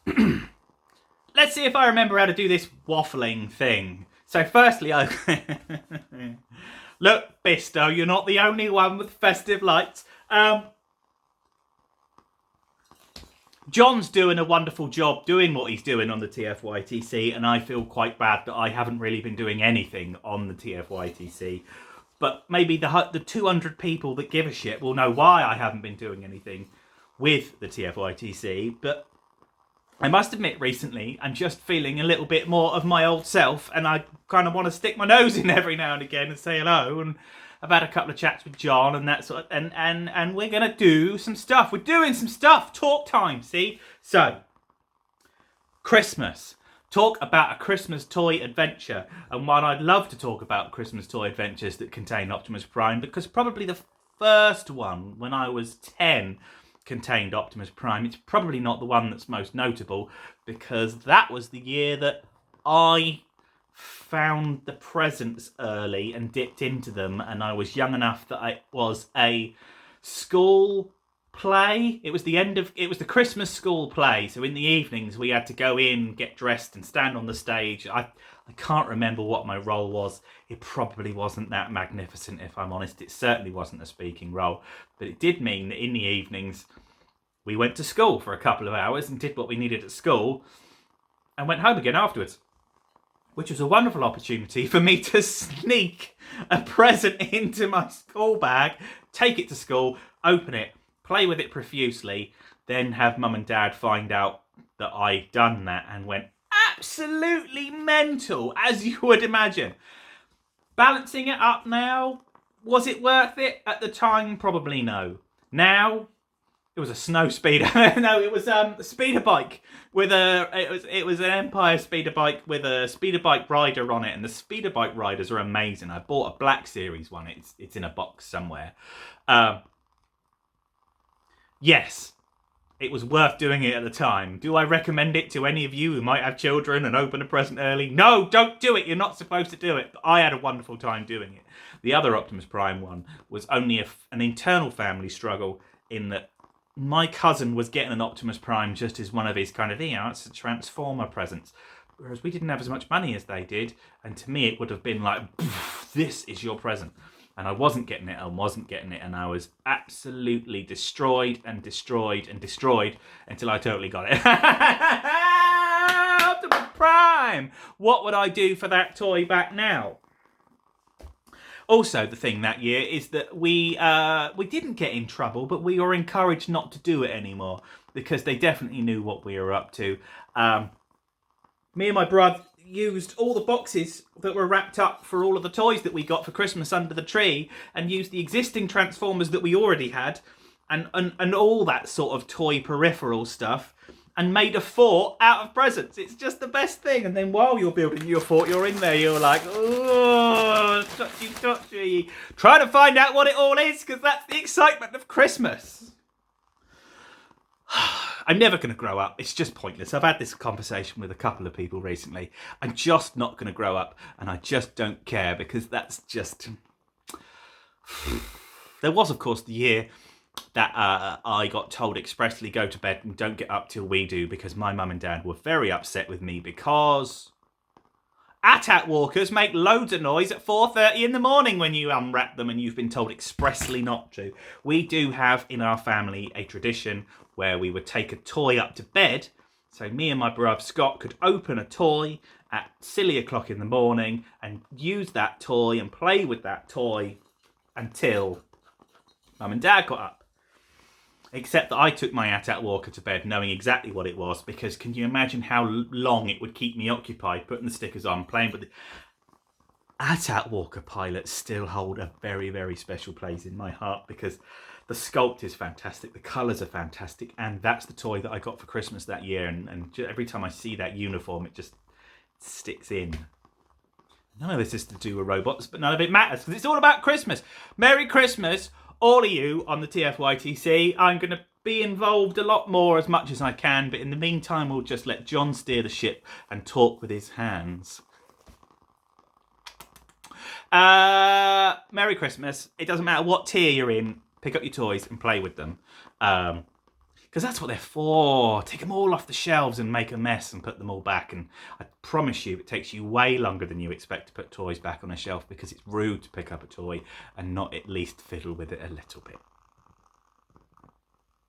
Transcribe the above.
let's see if I remember how to do this waffling thing. So firstly, look, Bisto, you're not the only one with festive lights. John's doing a wonderful job doing what he's doing on the TFYTC, and I feel quite bad that I haven't really been doing anything on the TFYTC. But maybe the 200 people that give a shit will know why I haven't been doing anything with the TFYTC. But I must admit, recently, I'm just feeling a little bit more of my old self, and I kind of want to stick my nose in every now and again and say hello. And I've had a couple of chats with John and that sort of, and we're gonna do some stuff. We're doing some stuff. Talk time, see? So, Christmas. Talk about a Christmas toy adventure, and one I'd love to talk about Christmas toy adventures that contain Optimus Prime, because probably the first one, when I was 10, contained Optimus Prime. It's probably not the one that's most notable, because that was the year that I found the presents early and dipped into them, and I was young enough that it was a school play. It was the Christmas school play, so in the evenings we had to go in, get dressed and stand on the stage. I can't remember what my role was. It probably wasn't that magnificent, if I'm honest. It certainly wasn't a speaking role, but it did mean that in the evenings we went to school for a couple of hours and did what we needed at school and went home again afterwards, which was a wonderful opportunity for me to sneak a present into my school bag, take it to school, open it, play with it profusely, then have mum and dad find out that I'd done that and went absolutely mental, as you would imagine. Balancing it up now, was it worth it? At the time, probably no. Now, it was a snow speeder. No, it was a speeder bike with it was an Empire speeder bike with a speeder bike rider on it, and the speeder bike riders are amazing. I bought a Black Series one. It's in a box somewhere. Yes, it was worth doing it at the time. Do I recommend it to any of you who might have children and open a present early? No, don't do it. You're not supposed to do it. But I had a wonderful time doing it. The other Optimus Prime one was only an internal family struggle, in that my cousin was getting an Optimus Prime just as one of his kind of, it's a Transformer presents. Whereas we didn't have as much money as they did. And to me, it would have been like, this is your present. And I wasn't getting it and I was absolutely destroyed until I totally got it. Optimus Prime! What would I do for that toy back now? Also, the thing that year is that we didn't get in trouble, but we were encouraged not to do it anymore, because they definitely knew what we were up to. Me and my brother used all the boxes that were wrapped up for all of the toys that we got for Christmas under the tree, and used the existing Transformers that we already had, and all that sort of toy peripheral stuff, and made a fort out of presents. It's just the best thing. And then while you're building your fort, you're in there, you're like, oh, touchy. Trying to find out what it all is, because that's the excitement of Christmas. I'm never going to grow up. It's just pointless. I've had this conversation with a couple of people recently. I'm just not going to grow up, and I just don't care, because that's just... There was, of course, the year that I got told expressly, go to bed and don't get up till we do, because my mum and dad were very upset with me, because AT-AT walkers make loads of noise at 4:30 in the morning when you unwrap them, and you've been told expressly not to. We do have in our family a tradition where we would take a toy up to bed, so me and my brother Scott could open a toy at silly o'clock in the morning and use that toy and play with that toy until mum and dad got up. Except that I took my AT-AT walker to bed knowing exactly what it was, because can you imagine how long it would keep me occupied putting the stickers on, playing with the... AT-AT walker pilots still hold a very, very special place in my heart, because the sculpt is fantastic, the colours are fantastic, and that's the toy that I got for Christmas that year, and every time I see that uniform, it just sticks in. None of this is to do with robots, but none of it matters, because it's all about Christmas. Merry Christmas, all of you on the TFYTC. I'm going to be involved a lot more as much as I can, but in the meantime, we'll just let John steer the ship and talk with his hands. Merry Christmas. It doesn't matter what tier you're in, pick up your toys and play with them. Because Because that's what they're for. Take them all off the shelves and make a mess and put them all back. And I promise you, it takes you way longer than you expect to put toys back on a shelf, because it's rude to pick up a toy and not at least fiddle with it a little bit.